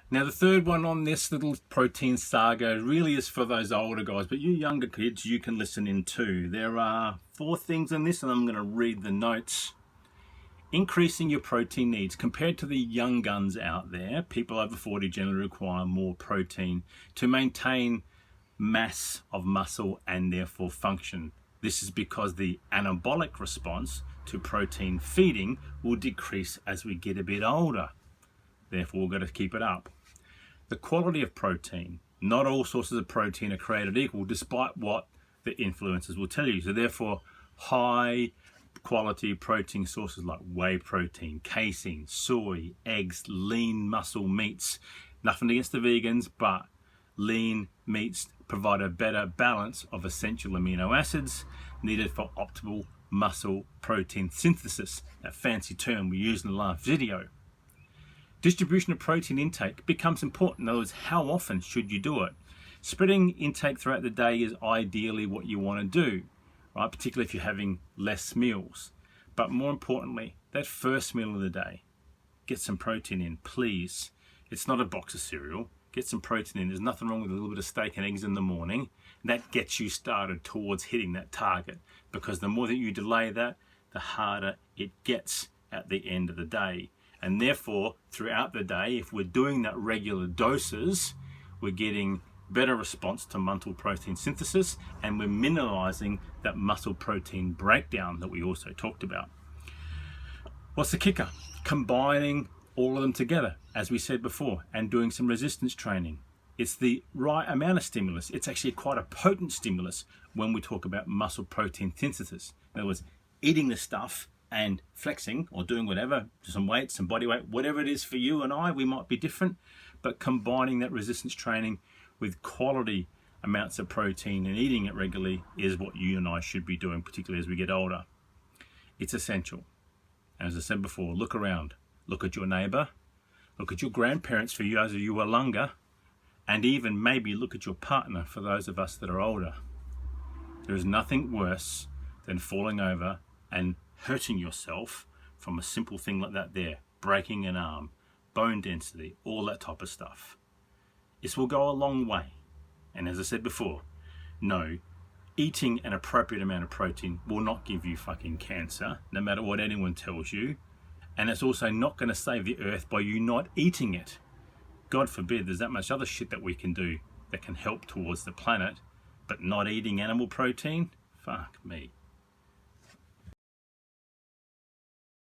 Now the third one on this little protein saga really is for those older guys, but you younger kids, you can listen in too. There are 4 things in this, and I'm going to read the notes. Increasing your protein needs. Compared to the young guns out there, people over 40 generally require more protein to maintain mass of muscle and therefore function. This is because the anabolic response to protein feeding will decrease as we get a bit older. Therefore, we've got to keep it up. The quality of protein. Not all sources of protein are created equal, despite what the influencers will tell you. So therefore, high quality protein sources like whey protein, casein, soy, eggs, lean muscle meats. Nothing against the vegans, but lean meats provide a better balance of essential amino acids needed for optimal muscle protein synthesis, that fancy term we used in the last video. Distribution of protein intake becomes important. In other words, how often should you do it? Spreading intake throughout the day is ideally what you want to do, right? Particularly if you're having less meals. But more importantly, that first meal of the day, get some protein in, please. It's not a box of cereal. Get some protein in. There's nothing wrong with a little bit of steak and eggs in the morning. That gets you started towards hitting that target, because the more that you delay that, the harder it gets at the end of the day. And therefore, throughout the day, if we're doing that regular doses, we're getting better response to muscle protein synthesis, and we're minimizing that muscle protein breakdown that we also talked about. What's the kicker? Combining all of them together, as we said before, and doing some resistance training. It's the right amount of stimulus. It's actually quite a potent stimulus when we talk about muscle protein synthesis. In other words, eating the stuff and flexing or doing whatever, some weight, some body weight, whatever it is for you and I, we might be different, but combining that resistance training with quality amounts of protein and eating it regularly is what you and I should be doing, particularly as we get older. It's essential. As I said before, look around. Look at your neighbor, look at your grandparents for you as you are younger, and even maybe look at your partner for those of us that are older. There is nothing worse than falling over and hurting yourself from a simple thing like that there, breaking an arm, bone density, all that type of stuff. This will go a long way. And as I said before, no, eating an appropriate amount of protein will not give you fucking cancer, no matter what anyone tells you. And it's also not going to save the earth by you not eating it. God forbid, there's that much other shit that we can do that can help towards the planet, but not eating animal protein? Fuck me.